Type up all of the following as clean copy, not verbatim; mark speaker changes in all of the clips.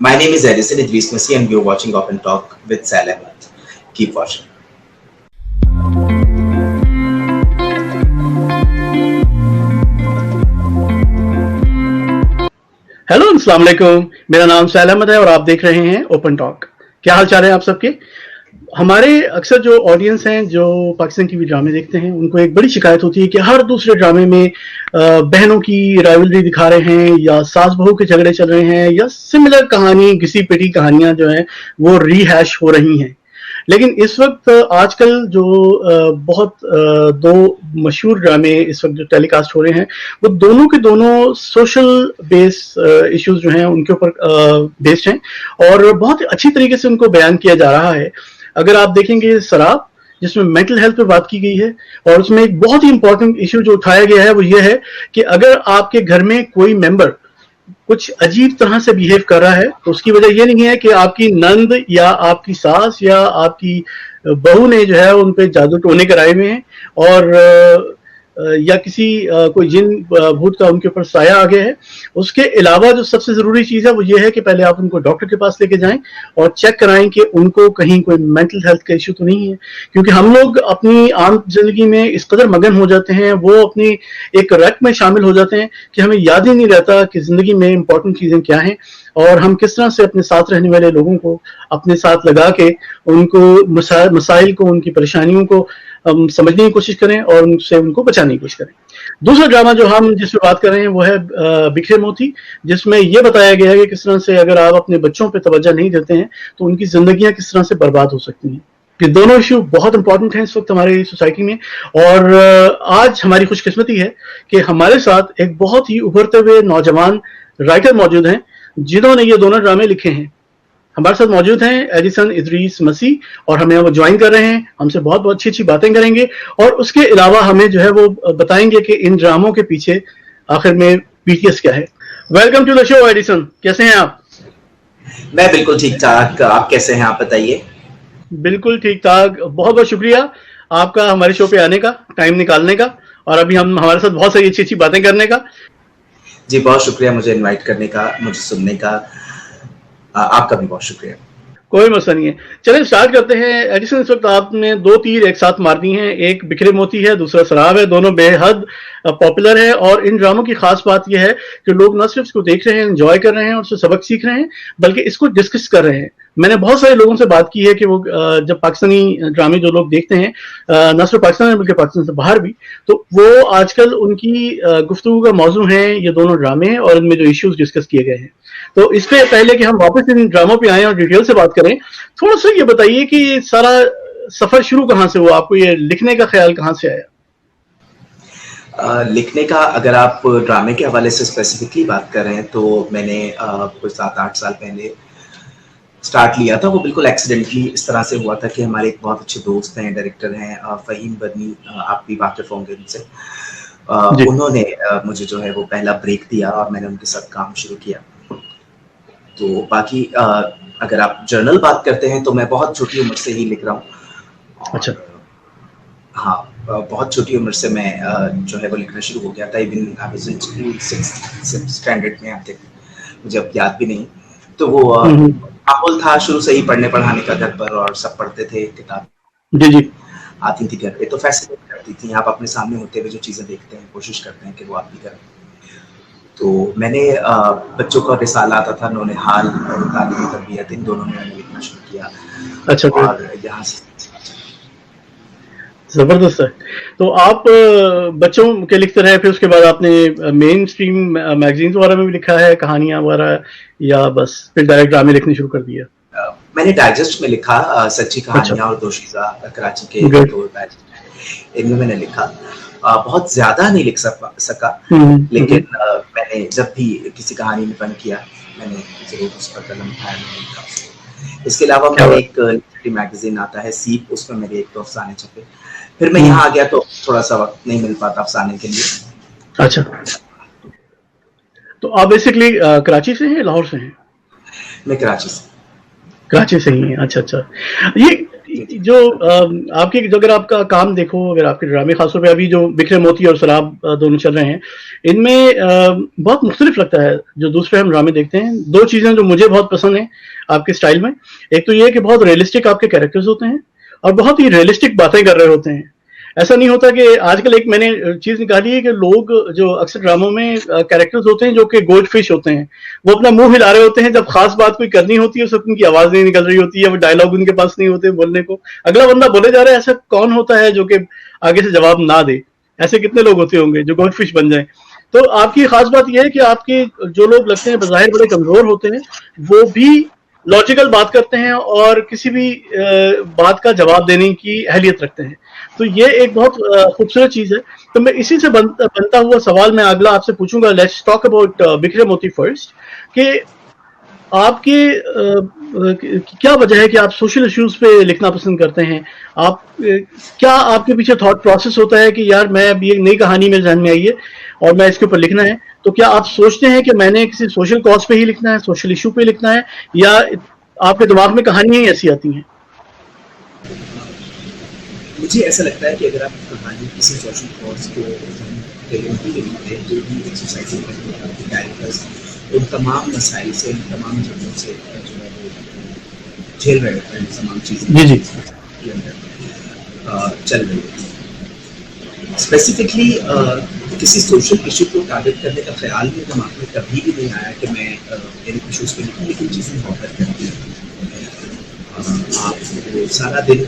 Speaker 1: My name is Edison Idris Messi and you're watching Open Talk with Sal Ahmed. Keep watching.
Speaker 2: Hello अस्सलाम वालेकुम, मेरा नाम cell Ahmad है और आप देख रहे हैं ओपन टॉक। क्या हाल चाल है आप सबके। हमारे अक्सर जो ऑडियंस हैं जो पाकिस्तान टीवी ड्रामे देखते हैं उनको एक बड़ी शिकायत होती है कि हर दूसरे ड्रामे में बहनों की राइवलरी दिखा रहे हैं या सास बहू के झगड़े चल रहे हैं या सिमिलर कहानी घिसी पिटी कहानियां जो हैं वो रीहैश हो रही हैं। लेकिन इस वक्त आजकल जो बहुत दो मशहूर ड्रामे इस वक्त जो टेलीकास्ट हो रहे हैं वो दोनों के दोनों सोशल बेस इश्यूज जो हैं उनके ऊपर बेस्ड हैं और बहुत अच्छी तरीके से उनको बयान किया जा रहा है। अगर आप देखेंगे शराब जिसमें मेंटल हेल्थ पे बात की गई है और उसमें एक बहुत ही इंपॉर्टेंट इश्यू जो उठाया गया है वो ये है कि अगर आपके घर में कोई मेंबर कुछ अजीब तरह से बिहेव कर रहा है तो उसकी वजह ये नहीं है कि आपकी नंद या आपकी सास या आपकी बहू ने जो है उन पे जादू टोने कराए हुए हैं और या किसी कोई जिन भूत का उनके ऊपर साया आ गया है। उसके अलावा जो सबसे जरूरी चीज है वो ये है कि पहले आप उनको डॉक्टर के पास लेके जाएं और चेक कराएं कि उनको कहीं कोई मेंटल हेल्थ का इश्यू तो नहीं है, क्योंकि हम लोग अपनी आम जिंदगी में इस कदर मगन हो जाते हैं, वो अपनी एक रट में शामिल हो जाते हैं कि हमें याद ही नहीं रहता कि जिंदगी में इंपॉर्टेंट चीजें क्या हैं और हम किस तरह से अपने साथ रहने वाले लोगों को अपने साथ लगा के उनको मसाइल को उनकी परेशानियों को हम समझने की कोशिश करें और उनसे उनको बचाने की कोशिश करें। दूसरा ड्रामा जो हम जिस पे बात कर रहे हैं वो है बिखरे मोती, जिसमें यह बताया गया है कि किस तरह से अगर आप अपने बच्चों पे तवज्जो नहीं देते हैं तो उनकी जिंदगियां किस तरह से बर्बाद हो सकती हैं। ये दोनों इश्यू बहुत इंपॉर्टेंट हैं इस वक्त हमारी सोसाइटी में और आज हमारी खुशकिस्मती है कि हमारे साथ एक बहुत ही उभरते हुए नौजवान राइटर मौजूद हैं जिन्होंने ये दोनों ड्रामे लिखे हैं। हमारे साथ मौजूद हैं एडिसन इदरीस मसीह और हमें वो ज्वाइन कर रहे हैं, हमसे बहुत बहुत अच्छी अच्छी बातें करेंगे और उसके अलावा हमें जो है वो बताएंगे कि इन ड्रामों के पीछे आखिर में बीटीएस क्या है। Welcome to the show Edison, कैसे हैं आप?
Speaker 1: मैं बिल्कुल ठीक ठाक, आप कैसे हैं, आप बताइए।
Speaker 2: बिल्कुल ठीक ठाक, बहुत बहुत शुक्रिया आपका हमारे शो पे आने का, टाइम निकालने का और अभी हम हमारे साथ बहुत सारी अच्छी अच्छी बातें करने का।
Speaker 1: जी बहुत शुक्रिया मुझे इनवाइट करने का, मुझे सुनने का, आपका भी बहुत शुक्रिया।
Speaker 2: कोई मसला नहीं है, चलिए स्टार्ट करते हैं। एडिसन इस वक्त आपने दो तीर एक साथ मार दी हैं, एक बिखरे मोती है, दूसरा शराब है, दोनों बेहद पॉपुलर है और इन ड्रामों की खास बात यह है कि लोग न सिर्फ इसको देख रहे हैं, एंजॉय कर रहे हैं और उससे सबक सीख रहे हैं बल्कि इसको डिस्कस कर रहे हैं। मैंने बहुत सारे लोगों से बात की है कि वो जब पाकिस्तानी ड्रामे जो लोग देखते हैं न सिर्फ पाकिस्तान में बल्कि पाकिस्तान से बाहर भी, तो वो आजकल उनकी गुफ्तगू का मौजू है ये दोनों ड्रामे और इनमें जो इश्यूज डिस्कस किए गए हैं। तो इससे पहले कि हम वापस इन ड्रामों पे आए और डिटेल से बात करें, थोड़ा सा ये बताइए कि सारा सफर शुरू कहाँ से हुआ, आपको ये लिखने का ख्याल कहाँ से आया?
Speaker 1: लिखने का अगर आप ड्रामे के हवाले से स्पेसिफिकली बात कर रहे हैं तो मैंने कुछ 7-8 साल पहले स्टार्ट लिया था। वो बिल्कुल एक्सीडेंटली इस तरह से हुआ था कि हमारे एक बहुत अच्छे दोस्त हैं, डायरेक्टर हैं फ़हीम बदनी, आप भी वाकिफ होंगे उनसे। उन्होंने मुझे जो है वो पहला ब्रेक दिया और मैंने उनके साथ काम शुरू किया। तो बाकी अगर आप जर्नल बात करते हैं तो मैं बहुत छोटी उम्र से ही लिख रहा हूँ।
Speaker 2: अच्छा।
Speaker 1: हाँ, बहुत छोटी उम्र से मैं जो है वो लिखना शुरू हो गया था। Even I was in school 6th standard में, आई थिंक, मुझे अब याद भी नहीं। तो वो माहौल था शुरू से ही पढ़ने पढ़ाने का घर पर और सब पढ़ते थे, किताब
Speaker 2: जी जी
Speaker 1: आती थी घर पे तो फैसिनेट करती थी। आप अपने सामने होते हुए जो चीज़ें देखते हैं कोशिश करते हैं कि वो आप भी करें। तो मैंने बच्चों का रिसाला आता था नौनिहाल और तालीमी तरबियत, इन दोनों में मैंने लिखना शुरू किया।
Speaker 2: अच्छा,
Speaker 1: और यहाँ से
Speaker 2: जबरदस्त है। तो आप बच्चों के लिखते रहे, फिर उसके बाद आपने मेन स्ट्रीम मैगजीन्स वगैरह में भी लिखा है कहानियां वगैरह, या बस फिर डायरेक्ट ड्रामे लिखने शुरू कर दिया?
Speaker 1: मैंने डाइजेस्ट में लिखा, सच्ची कहानियां। अच्छा। और दोशीज़ा कराची के दो डाइजेस्ट, इनमें मैंने लिखा। बहुत ज्यादा नहीं लिख सका लेकिन मैंने जब भी किसी कहानी में फन किया मैंने जरूर उस पर कलम उठाया, मैंने लिखा। इसके अलावा मेरा एक मैगजीन आता है सीप, उसमें मेरे एक दो अफसाने छपे। फिर मैं यहाँ आ गया तो थोड़ा सा वक्त नहीं मिल पाता अफसाने के लिए।
Speaker 2: अच्छा, तो आप बेसिकली कराची से हैं, लाहौर से हैं?
Speaker 1: मैं कराची से
Speaker 2: ही हैं। अच्छा अच्छा, ये जो आपके जो अगर आपका काम देखो, अगर आपके ड्रामे खासतौर पे अभी जो बिखरे मोती और शराब दोनों चल रहे हैं, इनमें बहुत मुख्तलिफ लगता है जो दूसरे हम ड्रामे देखते हैं। दो चीजें जो मुझे बहुत पसंद है आपके स्टाइल में, एक तो ये है कि बहुत रियलिस्टिक आपके कैरेक्टर्स होते हैं और बहुत ही रियलिस्टिक बातें कर रहे होते हैं। ऐसा नहीं होता कि आजकल एक मैंने चीज निकाली है कि लोग जो अक्सर ड्रामों में कैरेक्टर्स होते हैं जो कि गोल्ड फिश होते हैं, वो अपना मुंह हिला रहे होते हैं, जब खास बात कोई करनी होती है उस वक्त उनकी आवाज नहीं निकल रही होती है, वो डायलॉग उनके पास नहीं होते बोलने को, अगला बंदा बोले जा रहा है। ऐसा कौन होता है जो कि आगे से जवाब ना दे? ऐसे कितने लोग होते होंगे जो गोल्ड फिश बन जाए? तो आपकी खास बात यह है कि आपके जो लोग लगते हैं बज़ाहिर बड़े कमजोर होते हैं, वो भी लॉजिकल बात करते हैं और किसी भी बात का जवाब देने की अहलियत रखते हैं। तो ये एक बहुत खूबसूरत चीज है। तो मैं इसी से बनता हुआ सवाल मैं अगला आपसे पूछूंगा। लेट्स टॉक अबाउट बिखरे मोती फर्स्ट, कि आपके क्या वजह है कि आप सोशल इश्यूज पे लिखना पसंद करते हैं? आप क्या आपके पीछे थॉट प्रोसेस होता है कि यार मैं अभी एक नई कहानी मेरे ज़हन में आई है और मैं इसके ऊपर लिखना है, तो क्या आप सोचते हैं कि मैंने किसी सोशल कॉज पे ही लिखना है, सोशल इशू पे लिखना है, या आपके दिमाग में कहानियां ही ऐसी आती हैं?
Speaker 1: मुझे ऐसा लगता है कि अगर आप कहानी किसी सोशल कॉज को लिखते हैं, जो भी सोसाइटी में आपके कैरेक्टर्स उन तमाम मसाइल से, उन तमाम झगड़ों से जो है वो झेल रहे होते हैं, तमाम चीज़ें
Speaker 2: जी जी
Speaker 1: के अंदर चल रही है। स्पेसिफिकली किसी सोशल इशू को टारगेट करने का ख्याल मेरे दिमाग में कभी भी नहीं आया कि मैं इन इशूज़ पे लिखूँ, लेकिन चीज़ें बहुत करती हैं। आप सारा दिन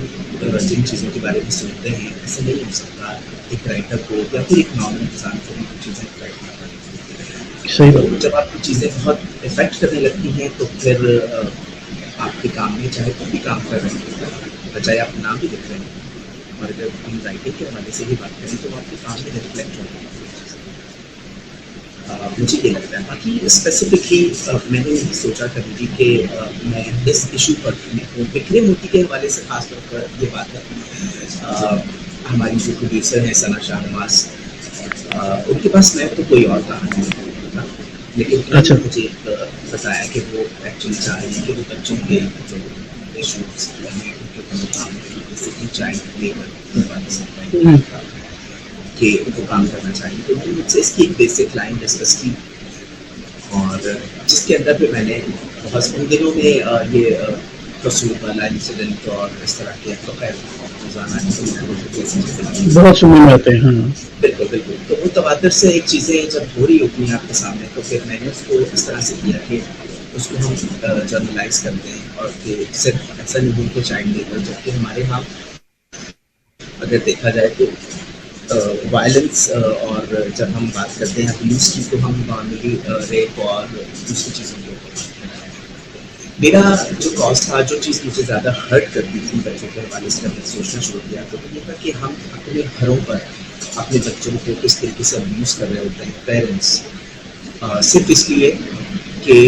Speaker 1: जिन चीज़ों के बारे में सुनते हैं, ऐसा नहीं हो सकता एक राइटर को या फिर एक नॉर्मल इंसान को भी चीज़ें राइट करना।
Speaker 2: सही
Speaker 1: तो
Speaker 2: बात।
Speaker 1: जब आपकी चीज़ें बहुत इफेक्ट करने लगती हैं तो फिर आपके काम में चाहे कोई भी काम कर रहे हैं, चाहे आप नाम भी लिख रहे हैं, और अगर हम राइटिंग के हवाले से ही बात करें तो आपके काम में रिफ्लेक्ट होता है। मुझे ये लगता है। बाकी स्पेसिफिकली मैंने नहीं सोचा कभी भी कि मैं इस इशू पर बिखरे मोती के हवाले से खास तौर पर ये बात है। हमारी जो प्रोड्यूसर है सना शाहनवाज, उनके पास मैं तो कोई और कहानी नहीं था, लेकिन
Speaker 2: अच्छा।
Speaker 1: मुझे बताया कि वो एक्चुअली चाह रही है कि वो बच्चों के जो इशूज हैं उनके ऊपर काम करें, जैसे कि चाइल्ड लेबर कि उनको काम करना चाहिए। तो मैंने मुझसे इसकी एक बेसिक लाइन डिस्कस की, और जिसके अंदर भी मैंने बहुत उन दिनों में ये कसूर वाला इंसिडेंट और इस तरह के तो खैर रोजाना
Speaker 2: बहुत सुनने में आते हैं। हाँ
Speaker 1: बिल्कुल बिल्कुल। तो वो तवातर से एक चीज़ें जब हो रही होती हैं आपके सामने, तो फिर मैंने उसको इस तरह से किया कि उसको हम जर्नलाइज करते हैं, और कि सिर्फ ऐसा नहीं हो कि चाइल्ड लेबर, जबकि हमारे यहाँ अगर देखा जाए तो वायलेंस और जब हम बात करते हैं अब्यूज़ की, तो हम नॉर्मली रेप और दूसरी चीज़ों के ऊपर। मेरा जो कॉज था, जो चीज़ मुझे ज़्यादा हर्ट करती थी बच्चों के हवाले से जब मैं सोचना शुरू किया, तो ये था कि हम अपने घरों पर अपने बच्चों को किस तरीके से अब्यूज़ कर रहे होते हैं पेरेंट्स, सिर्फ इसलिए कि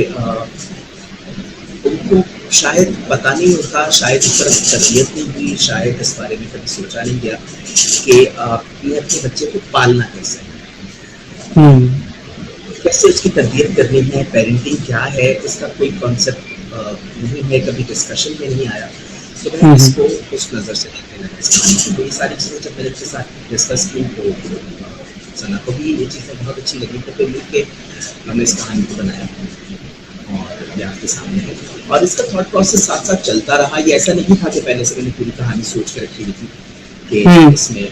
Speaker 1: उनको शायद पता नहीं होता, शायद इस तरफ तरबियत नहीं हुई, शायद इस बारे में कभी सोचा नहीं गया कि आपने अपने बच्चे को पालना कैसे है, कैसे उसकी तरबियत करनी है, पेरेंटिंग क्या है, इसका कोई कॉन्सेप्ट नहीं है, कभी डिस्कशन में नहीं आया। तो मैं इसको उस नज़र से देखने लगा। तो ये सारी चीज़ें जब मैंने उसके साथ डिस्कस की तो सना को भी ये चीज़ें बहुत अच्छी लगी, तो फिर मिल के हमने इस कहानी को बनाया और ये आपके सामने है। और इसका थॉट प्रोसेस साथ साथ चलता रहा। ये ऐसा नहीं था कि पहले से मैंने पूरी कहानी सोच कर रखी हुई थी कि इसमें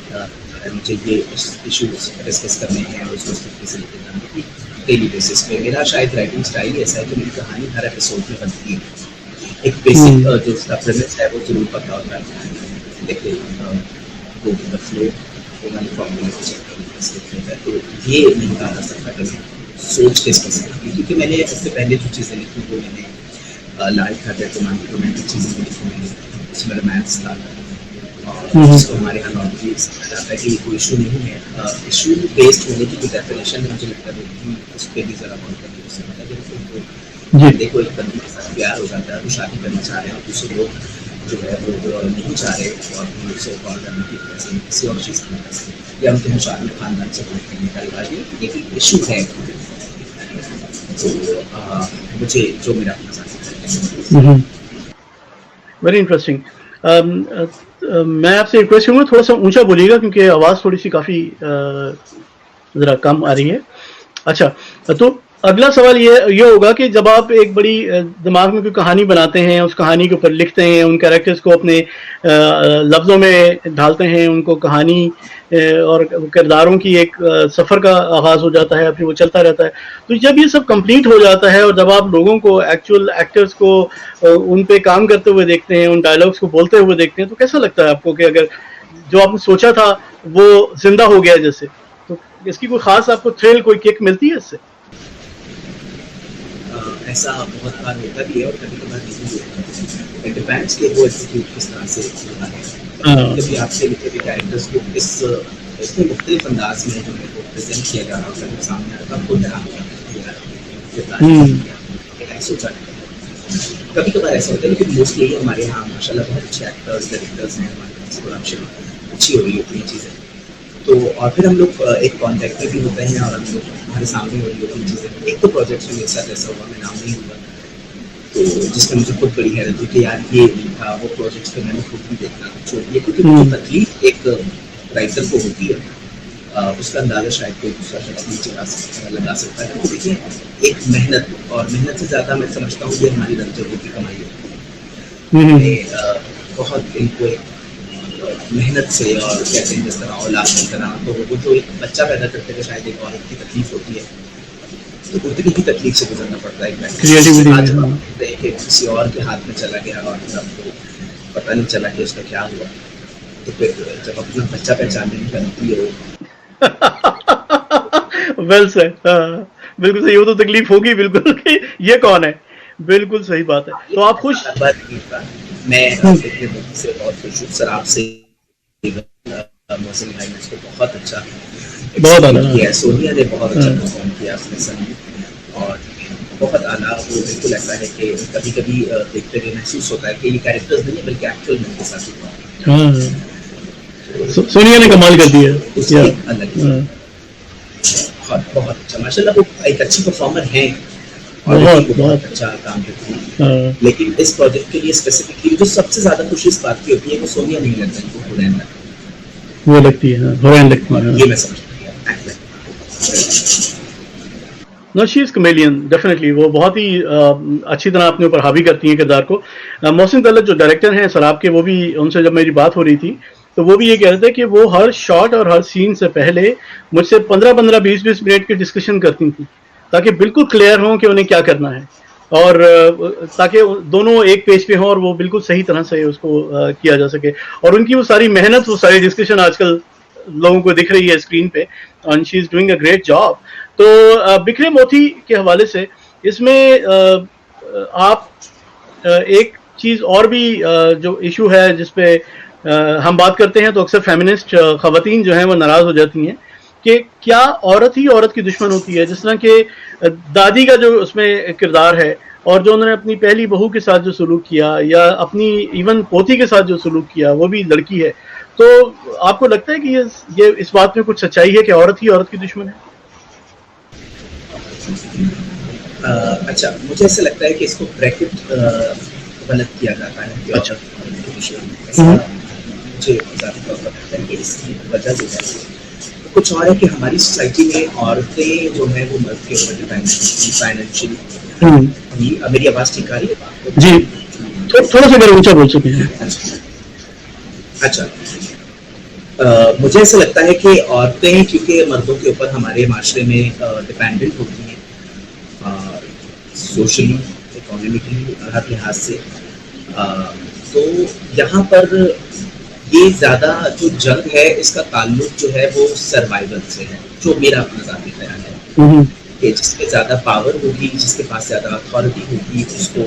Speaker 1: मुझे ये इशू डिस्कस करने हैं और उसको इस तरीके से लेकर जाना है। डेली बेसिस पे मेरा शायद राइटिंग स्टाइल ऐसा है कि मेरी कहानी हर एपिसोड में बनती है। एक बेसिक जो उसका प्रेमिस है वो जरूर पता होता है, लेकिन वो द फ्लो वाली फॉर्मूला को चेक करना है। तो ये नहीं कहा जा सकता कि मैं सोच के इसको सकती, क्योंकि मैंने इससे पहले जो चीज़ें लिखी वो मैंने लाइट हार्टेड रोमांटिक चीज़ें लिखी मैंने, उसमें रोमांस था, जिसको हमारे यहाँ नॉर्मली समझा जाता है कि ये कोई इशू नहीं है। इशू बेस्ड होने की जो डेफिनेशन है मुझे लगता है उस पर भी ज़रा बहुत करके उससे पता है। देखो एक बंदे के साथ प्यार हो जाता है, वो शादी करना चाह रहे हैं और दूसरे लोग जो है वो नहीं चाह रहे, और उसे कॉल करने की वजह से किसी और चीज़ की वजह से, या उनके मुशादी खानदान से कोई करने का रिवाज, ये एक इशू है। तो मुझे जो मेरा
Speaker 2: वेरी इंटरेस्टिंग। मैं आपसे रिक्वेस्ट करूंगा थोड़ा सा ऊंचा बोलिएगा क्योंकि आवाज़ थोड़ी सी काफ़ी ज़रा कम आ रही है। अच्छा, तो अगला सवाल ये होगा कि जब आप एक बड़ी दिमाग में कोई कहानी बनाते हैं, उस कहानी के ऊपर लिखते हैं, उन कैरेक्टर्स को अपने लफ्ज़ों में ढालते हैं, उनको कहानी और किरदारों की एक सफ़र का आगाज़ हो जाता है, फिर वो चलता रहता है। तो जब ये सब कंप्लीट हो जाता है और जब आप लोगों को, एक्चुअल एक्टर्स को उन पे काम करते हुए देखते हैं, उन डायलॉग्स को बोलते हुए देखते हैं, तो कैसा लगता है आपको कि अगर जो आपने सोचा था वो जिंदा हो गया जैसे, तो इसकी कोई खास आपको थ्रिल, कोई किक मिलती है इससे?
Speaker 1: ऐसा बहुत बार होता भी है और कभी कभार नहीं भी होता। इट डिपेंड्स कि वो एग्जीक्यूट किस तरह से होता है। जब आपसे लिखे हुए कैरेक्टर्स को इसमें मुख्तलिफ अंदाज में जो है वो प्रेजेंट किया जा रहा होता है, सामने आता है, खुद सोचा कभी कभार ऐसा होता है, लेकिन मोस्टली हमारे यहाँ माशाल्लाह बहुत अच्छे एक्टर्स, डायरेक्टर्स हैं, हमारे पास प्रोडक्शन अच्छी हो रही होती है चीज़ें। तो और फिर हम लोग एक कॉन्टैक्ट में भी होते हैं और हम लोग हमारे सामने हो रही होती है चीज़ें। एक तो प्रोजेक्ट्स में मेरे साथ ऐसा हुआ, मैं नाम नहीं हुआ, तो जिसमें मुझे खुद बड़ी हैरत हुई कि यार ये नहीं था, वो प्रोजेक्ट्स पे मैंने खुद भी देखना छोड़ दिया, क्योंकि जो तकलीफ एक राइटर को होती है उसका अंदाजा शायद कोई दूसरा शख्स नहीं लगा सकता है। तो देखिए, एक मेहनत, और मेहनत से ज़्यादा मैं समझता हूँ कि हमारी रंजों की कमाई है। बहुत इनको मेहनत से, और कहते हैं जिस तरह औलाद की तरह, तो वो जो एक बच्चा पैदा करते हैं शायद एक औरत की तकलीफ होती है, तो उतनी ही तकलीफ से गुजरना पड़ता है। आज हम कि किसी और के हाथ में चला गया और आपको पता नहीं चला कि उसका क्या हुआ, तो फिर जब अपना बच्चा पहचानने की गलती हो
Speaker 2: वेल सेड, बिल्कुल सही, वो तो तकलीफ होगी बिल्कुल कि ये कौन है, बिल्कुल सही बात है। तो आप खुश?
Speaker 1: मैं से बहुत खुश हूँ सर, आपसे मौसम भाई ने इसको बहुत अच्छा किया, सोनिया ने बहुत अच्छा परफॉर्म किया उसने सर, और बहुत आला। वो बिल्कुल ऐसा है कि कभी कभी देखते हुए महसूस होता है कि ये कैरेक्टर्स नहीं है बल्कि एक्चुअल में उनके साथ हुआ।
Speaker 2: सोनिया ने कमाल कर दिया,
Speaker 1: बहुत अच्छा माशाल्लाह, वो एक अच्छी परफॉर्मर है और बहुत अच्छा काम करती है। लेकिन इस प्रोजेक्ट के लिए स्पेसिफिकली जो सबसे ज्यादा खुशी इस बात की होती है वो सोनिया नहीं लगता, वो हुरैन
Speaker 2: वो लगती है, हुरैन लगती है,
Speaker 1: ये मैं समझता हूं।
Speaker 2: No, she is chameleon definitely, वो बहुत ही अच्छी तरह अपने ऊपर हावी करती हैं किरदार को। मोहसिन तलत जो डायरेक्टर हैं सराब के, वो भी, उनसे जब मेरी बात हो रही थी तो वो भी ये कह रहे थे कि वो हर शॉट और हर सीन से पहले मुझसे 15-15, 20-20 मिनट की डिस्कशन करती थी ताकि बिल्कुल क्लियर हो कि उन्हें क्या करना है, और ताकि दोनों एक पेज पे हों और वो बिल्कुल सही तरह से उसको किया जा सके। और उनकी वो सारी मेहनत, वो सारी डिस्कशन आजकल लोगों को दिख रही है स्क्रीन पे, and she is doing a great job. तो बिखरे मोती के हवाले से इसमें आप एक चीज़ और भी जो इशू है जिसपे हम बात करते हैं तो अक्सर फेमिनिस्ट ख़वातीन जो हैं वो नाराज़ हो जाती हैं कि क्या औरत ही औरत की दुश्मन होती है। जिस तरह के दादी का जो उसमें किरदार है और जो उन्होंने अपनी पहली बहू के साथ जो सलूक किया, या अपनी इवन पोती के साथ जो सलूक किया, वो भी लड़की है। तो आपको लगता है कि ये इस बात में कुछ सच्चाई है कि औरत ही औरत की दुश्मन है?
Speaker 1: अच्छा, मुझे ऐसा लगता है कि इसको ब्रैकेट गलत किया जाता है।
Speaker 2: अच्छा,
Speaker 1: मुझे ज़्यादा पता है कि इसकी वजह जो है कुछ और है कि हमारी सोसाइटी में औरतें जो है वो मर्द के ऊपर डिपेंड फाइनेंशियली। मेरी आवाज़ ठीक आ रही है
Speaker 2: जी? थोड़ा सा ऊंचा बोल सकते हैं।
Speaker 1: अच्छा, मुझे ऐसा लगता है कि औरतें क्योंकि मर्दों के ऊपर हमारे माशरे में डिपेंडेंट होती हैं, सोशली, इकोनॉमिकली, हर लिहाज से, तो यहाँ पर ये ज़्यादा जो जंग है इसका ताल्लुक जो है वो सर्वाइवल से है, जो मेरा अपना ज़ाती ख्याल है कि जिसके ज़्यादा पावर होगी, जिसके पास ज़्यादा अथॉरिटी होगी, उसको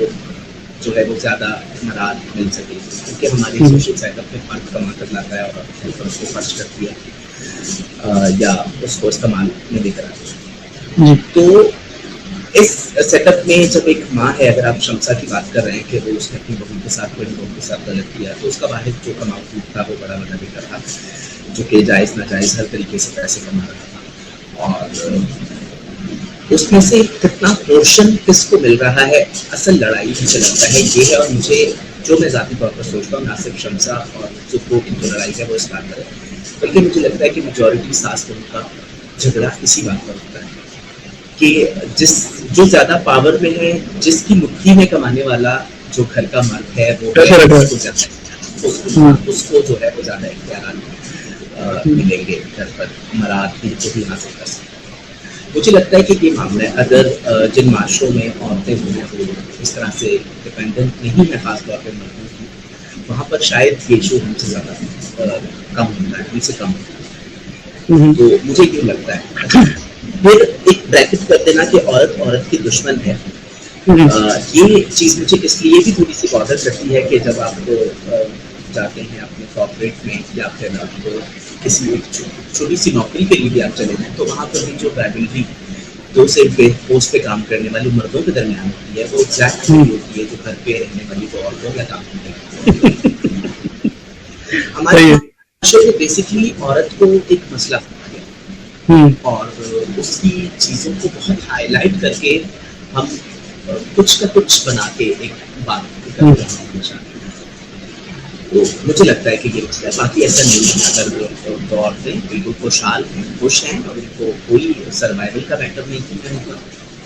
Speaker 1: जो है वो ज़्यादा मराद मिल सके, क्योंकि हमारी सोशल सेटअप में फर्क कमा कर लाता है और उसको खर्च करती है या उसको इस्तेमाल में लेकर आती है। तो इस सेटअप में जब एक माँ है, अगर आप शमसा की बात कर रहे हैं कि वो उसने अपनी बहू के साथ, बड़ी बहू के साथ गलत किया, तो उसका वाहिद जो कमाऊ था वो बड़ा बड़ा बेटा था, जो कि जायज़ नाजायज़ हर तरीके से पैसे कमा रहा था, और उसमें से कितना पोर्शन किसको मिल रहा है, असल लड़ाई मुझे लगता है ये है। और मुझे जो मैं ज़ाती तौर पर सोचता हूँ, ना सिर्फ शमसा और जो दो इनको लड़ाई है वो इस बात पर है, बल्कि मुझे लगता है कि मेजॉरिटी सास बहू का झगड़ा इसी बात पर होता है कि जो ज़्यादा पावर में है, जिसकी मुट्ठी में कमाने वाला जो घर का मर्द है वो उसको जो है वो ज़्यादा इख्तियार मिलेंगे घर पर, मराद भी जो भी हासिल कर सकते हैं। मुझे लगता है कि ये मामला है, अगर जिन माशरों में औरतें जो हैं वो इस तरह से डिपेंडेंट नहीं है, खासतौर पर मर्दों की, वहाँ पर शायद ये इशू हमसे ज़्यादा कम होता है, हमसे कम होता है। तो मुझे ये लगता है। फिर एक ब्रैकेट कर देना कि औरत की दुश्मन है, ये चीज़ मुझे इसलिए भी थोड़ी सी बॉदर करती है कि जब आप जाते हैं अपने कॉर्पोरेट में या फिर आप किसी एक छोटी सी नौकरी के लिए भी आप चले जाएं, तो वहाँ पर भी जो राइवलरी दो से पोस्ट पे काम करने वाले मर्दों के दरमियान होती है, वो एग्जैक्ट नहीं होती है जो घर पे रहने वाली दो औरतों का काम करती है। हमारे शो में बेसिकली औरत को एक मसला और उसकी चीज़ों को बहुत हाईलाइट करके हम कुछ का कुछ बना के एक बात कर रहे हैं। तो मुझे लगता है कि ये मसला है, बाकी ऐसा नहीं है। अगर दो औरतें बिल्कुल खुशहाल हैं, खुश हैं और उनको कोई सर्वाइवल का मैटर नहीं है उनका,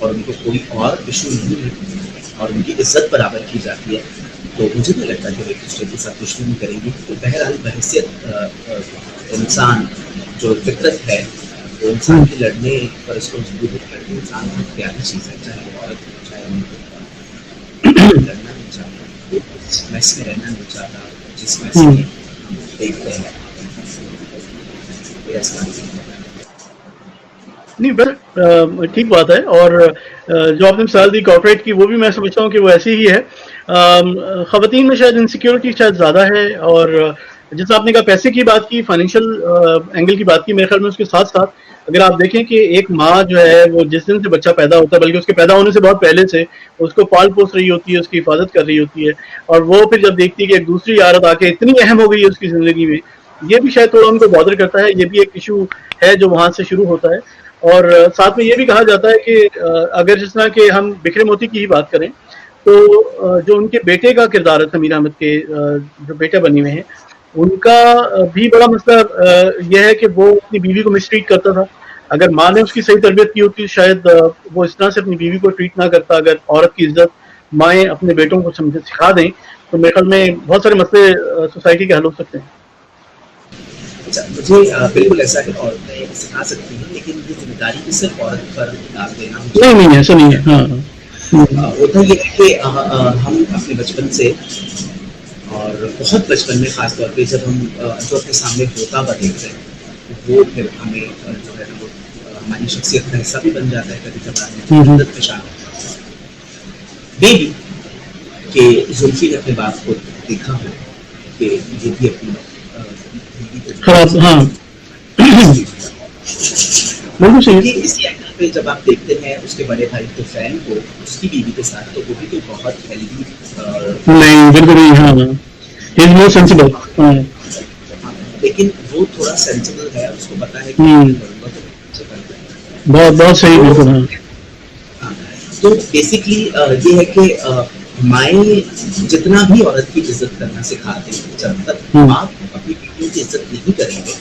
Speaker 1: और उनको कोई और इशू नहीं है और उनकी इज्जत बराबर की जाती है, तो मुझे नहीं लगता कि वो एक दूसरे के साथ दुश्मनी करेंगी। तो बहरहाल बहैसियत इंसान जो फितरत है, वो इंसान के लड़ने पर इसको मजबूर करके इंसान बहुत प्यारी चीज़ है, चाहे वो औरत हो चाहे उनको लड़ना नहीं चाहता, जिस मैस में रहना नहीं चाहता, जिस मैस में देखते हैं
Speaker 2: नहीं, बस ठीक बात है। और जो आपने मिसाल दी कॉर्पोरेट की, वो भी मैं समझता हूँ कि वो ऐसी ही है। ख़वातीन में शायद इनसिक्योरिटी शायद ज़्यादा है, और जैसे आपने कहा पैसे की बात की, फाइनेंशियल एंगल की बात की, मेरे ख्याल में उसके साथ साथ अगर आप देखें कि एक माँ जो है वो जिस दिन से बच्चा पैदा होता है, बल्कि उसके पैदा होने से बहुत पहले से उसको पाल पोस रही होती है, उसकी हिफाजत कर रही होती है, और वो फिर जब देखती है कि एक दूसरी औरत आके इतनी अहम हो गई है उसकी ज़िंदगी में, ये भी शायद थोड़ा उनको बॉदर करता है। ये भी एक इशू है जो वहाँ से शुरू होता है। और साथ में ये भी कहा जाता है कि अगर जिस तरह के हम बिखरे मोती की ही बात करें, तो जो उनके बेटे का किरदार है, समीर अहमद के जो बेटे बने हुए हैं, उनका भी बड़ा मसला यह है कि वो अपनी बीवी को मिसट्रीट करता था। अगर माँ ने उसकी सही तरबियत की होती, शायद वो इस तरह से अपनी बीवी को ट्रीट ना करता। अगर औरत की इज्जत माएँ अपने बेटों को सिखा दें, तो मेरे ख्याल में बहुत सारे मसले सोसाइटी के हल हो सकते हैं।
Speaker 1: अच्छा, मुझे बिल्कुल ऐसा है, औरतें सिखा सकती हैं, लेकिन ये जिम्मेदारी भी सिर्फ औरत पर डाल देना
Speaker 2: नहीं, ऐसा नहीं है। हाँ,
Speaker 1: होता ये है कि हम अपने बचपन से, और बहुत बचपन में खास तौर पे जब हम जो अपने सामने होता हुआ देखते हैं, वो फिर हमें जो है वो हमारी शख्सियत का हिस्सा भी बन जाता है। कभी कभार में शामिल बेबी के जुल्फी ने अपने बाप को देखा हो कि ये भी अपनी
Speaker 2: खराब, हाँ बिल्कुल सही।
Speaker 1: इसी एंगल पे जब आप देखते हैं उसके बड़े भाई तुफैल को उसकी बीवी के साथ, तो वो भी तो बहुत हेल्दी
Speaker 2: नहीं, बिल्कुल नहीं। हाँ, ही इज मोर सेंसिबल।
Speaker 1: लेकिन वो थोड़ा सेंसिबल है, उसको पता है कि
Speaker 2: बहुत सही, बिल्कुल।
Speaker 1: हाँ, तो बेसिकली ये है कि माएँ जितना भी औरत की इज्जत करना सिखाते हैं, जब तक आप अपनी बेटियों की इज्जत नहीं करेंगे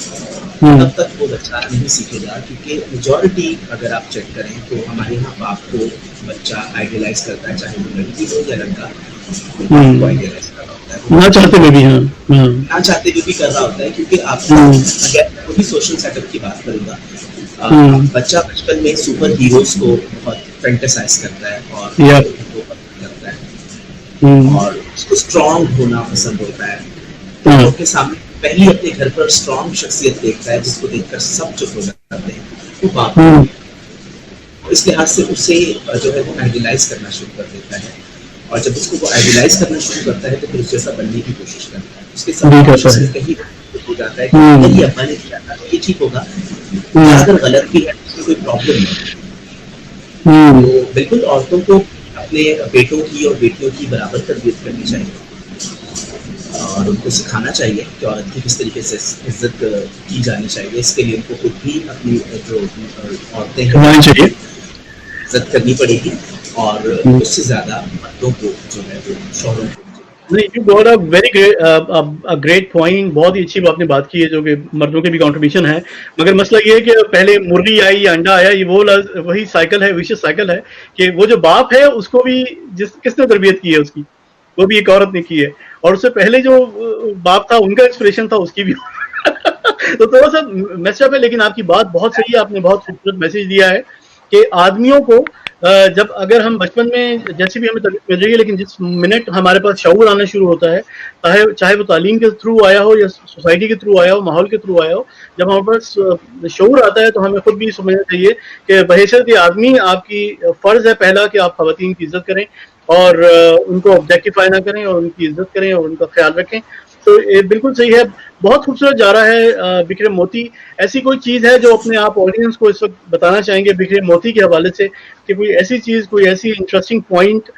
Speaker 1: तब तक वो बच्चा नहीं सीखेगा। क्योंकि मेजॉरिटी अगर आप चेक करें तो हमारे यहाँ बाप को बच्चा आइडियलाइज करता है, चाहे वो लड़की हो या लड़का, बाप को आइडियलाइज कर रहा होता है,
Speaker 2: ना चाहते हुए भी।
Speaker 1: ना चाहते हुए भी कर रहा होता है। क्योंकि आप अगर वही सोशल सेटअप की बात करूँगा, बच्चा बचपन में सुपर हीरोज को बहुत फैंटेसाइज करता है और करता है और उसको स्ट्रॉन्ग होना पसंद होता है। तो लोगों के सामने पहली अपने घर पर स्ट्रॉन्ग शख्सियत देखता है जिसको देखकर सब चुप हो जाते हैं, वो बाप इस लिहाज से उसे जो है वो आइडियलाइज करना शुरू कर देता है। और जब उसको वो आइडियलाइज करना शुरू करता है तो फिर उस जैसा बनने की कोशिश करता है। उसके साथ कहीं हो जाता है कि यदि अब्बा ने किया था तो ये ठीक होगा, अगर गलत भी है तो कोई प्रॉब्लम नहीं। तो बिल्कुल औरतों को अपने बेटों की और बेटियों की बराबर तरबियत करनी चाहिए और उनको सिखाना चाहिए कि औरत की किस तरीके से इज्जत की जानी चाहिए। इसके लिए उनको खुद भी अपनी जो औरतें हैं इज्जत करनी पड़ेगी और उससे ज़्यादा मर्दों को जो है वो शौहरों को
Speaker 2: नहीं, you got a very great point. बहुत ही अच्छी आपने बात की है, जो कि मर्दों के भी कंट्रीब्यूशन है। मगर मसला ये है कि पहले मुर्गी आई या अंडा आया, ये वो वही साइकिल है, विशियस साइकिल है कि वो जो बाप है उसको भी किसने तरबियत की है उसकी, वो भी एक औरत ने की है, और उससे पहले जो बाप था उनका इंस्पिरेशन था उसकी भी तो थोड़ा सा मैचअप है, लेकिन आपकी बात बहुत सही है। आपने बहुत खूबसूरत मैसेज दिया है कि आदमियों को जब अगर हम बचपन में जैसे भी हमें तरबियत मिल रही है, लेकिन जिस मिनट हमारे पास शऊर आना शुरू होता है, चाहे वो तालीम के थ्रू आया हो या सोसाइटी के थ्रू आया हो, माहौल के थ्रू आया हो, जब हमारे पास शऊर आता है तो हमें खुद भी समझना चाहिए कि बहैसियत आदमी आपकी फर्ज है पहला कि आप खवातीन की इज्जत करें और उनको ऑब्जेक्टिफाई ना करें और उनकी इज्जत करें और उनका ख्याल रखें। तो ये बिल्कुल सही है। बहुत खूबसूरत जा रहा है बिक्रम मोती। ऐसी कोई चीज है जो अपने आप ऑडियंस को इस वक्त बताना चाहेंगे बिक्रम मोती के हवाले से, कि कोई ऐसी चीज, कोई ऐसी इंटरेस्टिंग पॉइंट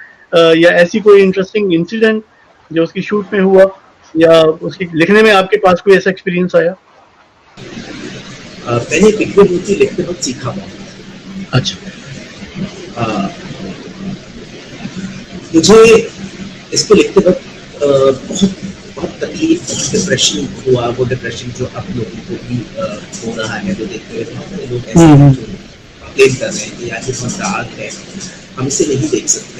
Speaker 2: या ऐसी कोई इंटरेस्टिंग इंसिडेंट जो उसकी शूट में हुआ या उसकी लिखने में आपके पास कोई ऐसा एक्सपीरियंस आया?
Speaker 1: मैंने बिक्रम मोती लिखते वक्त सीखा बहुत।
Speaker 2: अच्छा।
Speaker 1: मुझे इसको लिखते वक्त बहुत बहुत तकलीफ, डिप्रेशन हुआ। वो डिप्रेशन जो अब लोगों को भी हो रहा है, जो देखते हुए बहुत सारे लोग ऐसे हैं जो कंप्लेन कर रहे हैं कि यार ये बहुत डार्क है, हम इसे नहीं देख सकते।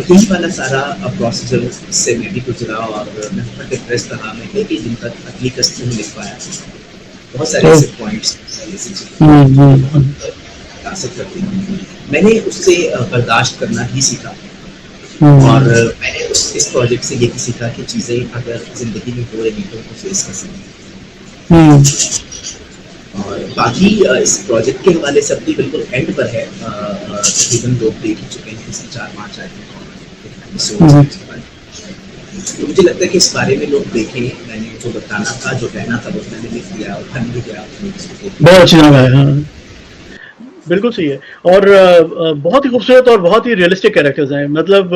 Speaker 1: यही वाला सारा प्रोसीजर से मैं भी गुजरा और मैं बहुत डिप्रेस रहा। मैं कई दिन तक अगली कस्त नहीं लिख पाया। बहुत सारे ऐसे पॉइंट्स मैंने उससे बर्दाश्त करना ही सीखा। और मैंने इस प्रोजेक्ट से ये भी सीखा कि चीज़ें अगर जिंदगी में हो रही तो उनको फेस कर सकते। और बाकी इस प्रोजेक्ट के हवाले से अपनी बिल्कुल एंड पर है। तकरीबन लोग देख ही चुके हैं, इसकी 4-5 एपिसोड। तो मुझे लगता है कि इस बारे में लोग देखें। मैंने जो बताना था, जो कहना था, वो मैंने लिख दिया और बन भी गया।
Speaker 2: बहुत अच्छी जगह है। हाँ, बिल्कुल सही है। और बहुत ही खूबसूरत और बहुत ही रियलिस्टिक कैरेक्टर्स हैं। मतलब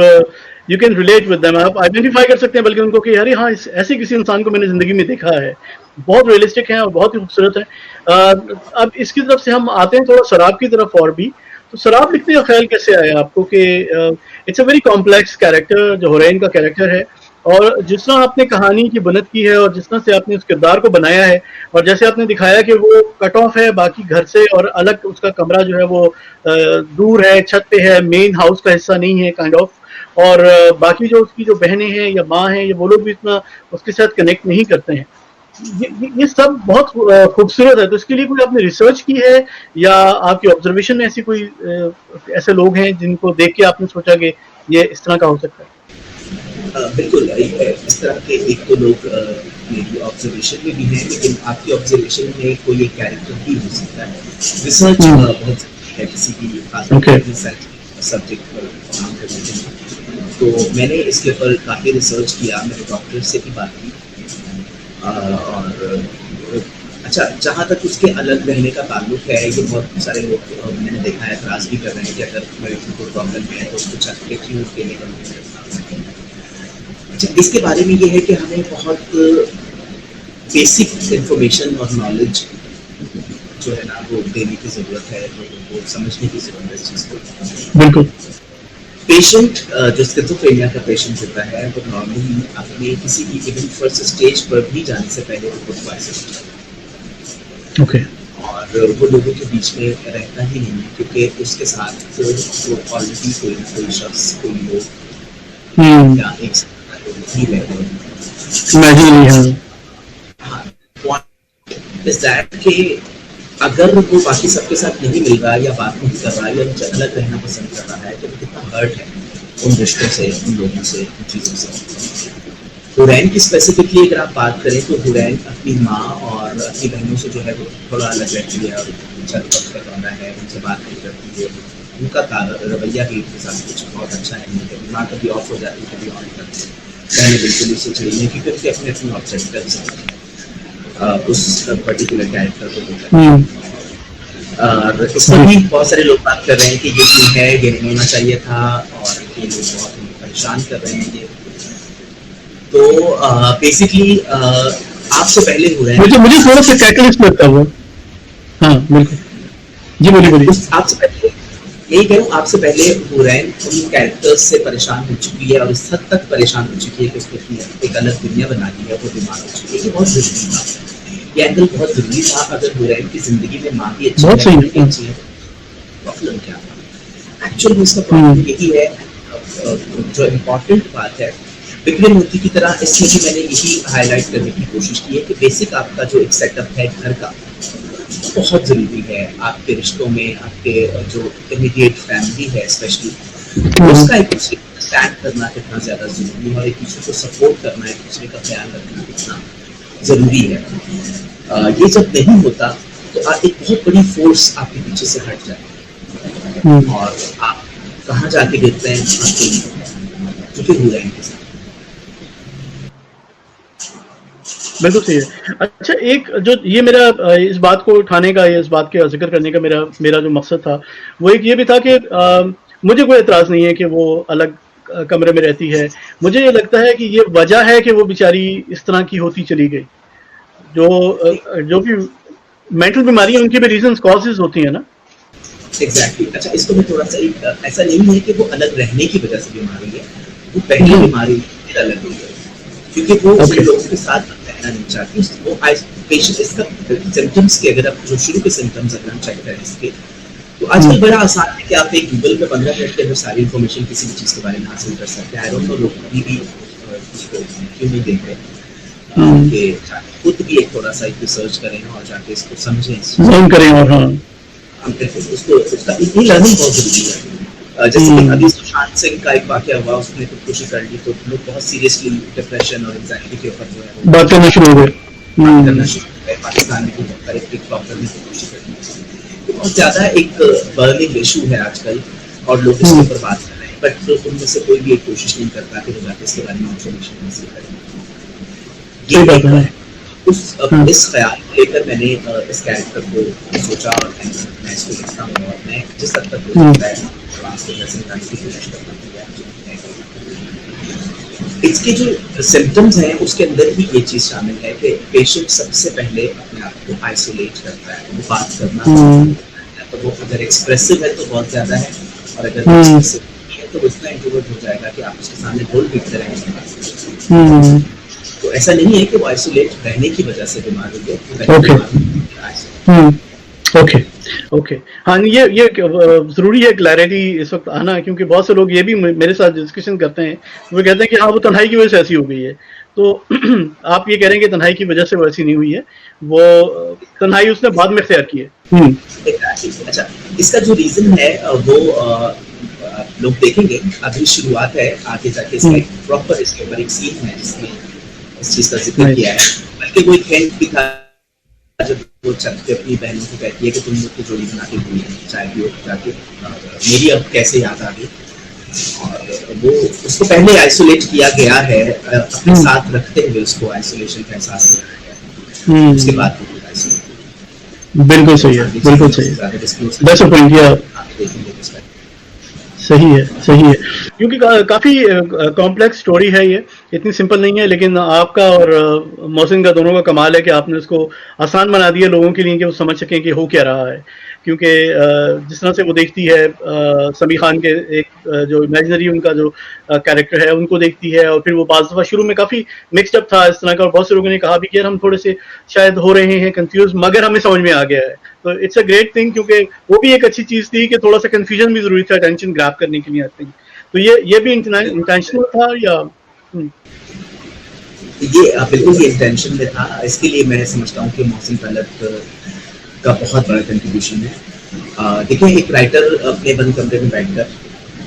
Speaker 2: you can relate with them, आप आइडेंटिफाई कर सकते हैं बल्कि उनको कि अरे हाँ, ऐसे किसी इंसान को मैंने जिंदगी में देखा है। बहुत रियलिस्टिक है और बहुत ही खूबसूरत है। अब इसकी तरफ से हम आते हैं थोड़ा शराब की तरफ। और भी तो शराब लिखने का ख्याल कैसे आया आपको कि it's a very complex character जो हुरैन का कैरेक्टर है, और जिस तरह आपने कहानी की बुनत की है और जिस तरह से आपने उस किरदार को बनाया है, और जैसे आपने दिखाया कि वो कट ऑफ है बाकी घर से और अलग, उसका कमरा जो है वो दूर है, छत पे है, मेन हाउस का हिस्सा नहीं है काइंड ऑफ, और बाकी जो उसकी जो बहनें हैं या माँ हैं या वो लोग भी इतना उसके साथ कनेक्ट नहीं करते हैं। ये सब बहुत खूबसूरत है। तो इसके लिए कोई आपने रिसर्च की है या आपकी ऑब्जर्वेशन में ऐसी कोई ऐसे लोग हैं जिनको देख के आपने सोचा कि ये इस तरह का हो सकता है?
Speaker 1: बिल्कुल, इस तरह के एक तो लोग मेरी ऑब्जर्वेशन में भी हैं, लेकिन आपकी ऑब्जर्वेशन में कोई एक कैरेक्टर भी हो सकता है। रिसर्च बहुत है किसी भी सब्जेक्ट पर काम करने के लिए। तो मैंने इसके ऊपर काफ़ी रिसर्च किया, मैंने डॉक्टर से भी बात की। और अच्छा, जहाँ तक उसके अलग रहने का ताल्लुक है, ये बहुत सारे लोग मैंने देखा है एतराज़ भी कर रहे हैं कि अगर मरीज को प्रॉब्लम है तो उसको छत पे क्यों देने का। इसके बारे में ये है कि हमें बहुत बेसिक इंफॉर्मेशन और नॉलेज जो है ना वो देने की ज़रूरत है, लोगों को समझने की ज़रूरत है इस चीज़ को। बिल्कुल। पेशेंट जो स्किज़ोफ्रेनिया का पेशेंट होता है वो नॉर्मली अपने किसी भी इवन फर्स्ट स्टेज पर भी जाने से पहले वो खुद को एसेस करता है। ओके। और वो लोगों के बीच में रहता ही नहीं, क्योंकि उसके साथ वो ऑलरेडी कोई शख्स, कोई लोग या एक ही रहते हैं। अगर वो बाकी सबके साथ नहीं मिल रहा या बात नहीं कर रहा या उनसे अलग रहना पसंद कर रहा है तो कितना हर्ट है उन रिश्तों से, उन लोगों से, उन चीज़ों से। हुरैन की स्पेसिफिकली अगर आप बात करें तो हुरैन अपनी माँ और अपनी बहनों से जो है वो थोड़ा अलग रहती है और चल वक्त करना है, उनसे बात नहीं करती है। उनका रवैया भी उनके साथ कुछ बहुत अच्छा है नहीं, कभी माँ कभी ऑफ हो जाती है, कभी ऑन करती है। पहले बिल्कुल उससे चढ़ी नहीं, क्योंकि उसके अपने अपने ऑब्जेक्टिव्स हैं उस पर्टिकुलर कैरेक्टर को लेकर। और इसमें भी बहुत सारे लोग बात कर रहे हैं कि ये क्यों है, ये नहीं होना चाहिए था, और ये लोग बहुत परेशान कर रहे हैं ये। तो बेसिकली आपसे पहले हो रहे हैं,
Speaker 2: मुझे थोड़ा सा कैटलिस्ट लगता है वो। हाँ बिल्कुल जी, बोलिए।
Speaker 1: आपसे पहले यही कहूँ आपसे पहले हुरैन उन कैरेक्टर्स से परेशान हो चुकी है और इस हद तक परेशान हो चुकी है कि उसने अपनी एक अलग दुनिया बना ली है, वो बीमार हो चुकी है। ये बहुत जरूरी था, ये एंगल बहुत जरूरी था। अगर हुरैन की जिंदगी में माँ की अच्छी है प्रॉब्लम क्या था? एक्चुअल में इसका प्रॉब्लम यही है, जो इम्पोर्टेंट बात है विक्रमोर्ति की तरह इसमें भी मैंने यही हाईलाइट करने की कोशिश की है कि बेसिक आपका जो एक सेटअप है घर का बहुत जरूरी है आपके रिश्तों में, आपके जो इमीडिएट फैमिली है स्पेशली, उसका एक दूसरे को अंडरस्टैंड करना कितना ज्यादा जरूरी है और एक दूसरे को सपोर्ट करना, एक दूसरे का ख्याल रखना कितना जरूरी है। ये जब नहीं होता तो एक बहुत बड़ी फोर्स आपके पीछे से हट जाती है और आप कहाँ जाके गिरते हैं आपको नहीं पता, जो कि हुआ है इनके साथ।
Speaker 2: बिल्कुल सही है। अच्छा, एक जो ये मेरा इस बात को उठाने का या इस बात का जिक्र करने का मेरा जो मकसद था वो एक ये भी था कि मुझे कोई एतराज़ नहीं है कि वो अलग कमरे में रहती है। मुझे ये लगता है कि ये वजह है कि वो बेचारी इस तरह की होती चली गई। जो भी मेंटल बीमारी है उनकी भी रीजंस कॉजेज होती है ना।
Speaker 1: एग्जैक्टली। अच्छा, इसको मैं थोड़ा सा ऐसा नहीं है कि वो अलग रहने की वजह से बीमार हुई है, वो पहली बीमारी फिर अलग हुई है क्योंकि वो लोगों के साथ रहना नहीं चाहती। वो पेशेंट इसका सिम्टम्स के अगर आप जो शुरू के सिम्टम्स अगर हम चेक करें इसके, तो आजकल बड़ा आसान है कि आप एक गूगल पे 15 मिनट के अंदर सारी इन्फॉर्मेशन किसी भी चीज़ के बारे में हासिल कर सकते हैं। आई डोंट नो लोग अभी भी उसको क्यों नहीं देख रहे कि खुद भी एक थोड़ा सा रिसर्च करें और जाके इसको समझें
Speaker 2: करें और
Speaker 1: उसको उसका ये लर्निंग बहुत जरूरी है। जैसे कि अभी सुशांत सिंह का एक वाकया हुआ, उसने खुदकुशी कर ली तो लोग बहुत सीरियसली डिप्रेशन और एंजाइटी के ऊपर जो है
Speaker 2: बात करना शुरू हो गए।
Speaker 1: पाकिस्तान में एक डॉक्टर ने खुदकुशी कर ली। बहुत ज्यादा एक बर्निंग इशू है आजकल और लोग इसके ऊपर बात कर रहे हैं, बट उनमें से कोई भी एक कोशिश नहीं करता कि वो जाके इसके बारे में इन्फॉर्मेशन हासिल करें। इस ख्याल को लेकर मैंने इस कैरेक्टर को सोचा और मैं इसको लिखता हूँ और मैं जिस हद तक हो सकता है इसके जो सिम्टम्स हैं उसके अंदर भी ये चीज शामिल है कि पेशेंट सबसे पहले अपने आप को आइसोलेट करता है, वो बात करना तो वो अगर एक्सप्रेसिव है तो बहुत ज्यादा है और अगर एक्सप्रेसिव है तो इतना इंट्रोवर्ट हो जाएगा कि आप उसके सामने ढोल पीटते रहेंगे। तो ऐसा नहीं है कि वो आइसोलेट रहने की वजह से बीमार हो गए।
Speaker 2: ओके हाँ, ये जरूरी है क्लैरिटी इस वक्त आना, क्योंकि बहुत से लोग ये भी मेरे साथ डिस्कशन करते हैं, वो कहते हैं कि हाँ वो तन्हाई की वजह से ऐसी हो गई है। तो आप ये कह रहे हैं कि तन्हाई की वजह से वो ऐसी नहीं हुई है, वो तन्हाई उसने बाद में इख्तियार की है।
Speaker 1: अच्छा, इसका जो रीजन है वो लोग देखेंगे, अभी शुरुआत है, आगे जाके इसका एक प्रॉपर इसके ऊपर एक सीन है जिसमें इस चीज का जिक्र किया है। बल्कि वो एक हिंट भी था जब वो छत पे अपनी बहनों को कहती है कि तुम मुझको जोड़ी बना के हुई चाय पियो जाके, मेरी अब कैसे याद आ गई। और वो उसको पहले आइसोलेट किया गया है, अपने साथ रखते हुए उसको आइसोलेशन का एहसास कराया गया, उसके बाद
Speaker 2: बिल्कुल सही है, बिल्कुल सही है, सही है क्योंकि काफी कॉम्प्लेक्स स्टोरी है, ये इतनी सिंपल नहीं है। लेकिन आपका और मोहसिन का दोनों का कमाल है कि आपने उसको आसान बना दिया लोगों के लिए कि वो समझ सकें कि हो क्या रहा है। क्योंकि जिस तरह से वो देखती है समी खान के एक जो इमेजिनरी उनका जो कैरेक्टर है उनको देखती है, और फिर वो बाज़ दफ़ा शुरू में काफ़ी मिक्सड अप था इस तरह का, और बहुत से लोगों ने कहा भी कि यार हम थोड़े से शायद हो रहे हैं कंफ्यूज, मगर हमें समझ में आ गया है। तो इट्स अ ग्रेट थिंग, क्योंकि वो भी एक अच्छी चीज़ थी कि थोड़ा सा कन्फ्यूजन भी जरूरी था अटेंशन ग्रैब करने के लिए। आई थिंक तो ये भी इंटेंशनल था या
Speaker 1: ये बिल्कुल ही इंटेंशन में था। इसके लिए मैं समझता हूँ कि मोहसिन तलत का बहुत बड़ा कंट्रीब्यूशन है। देखिए, एक राइटर अपने बंद कमरे में बैठकर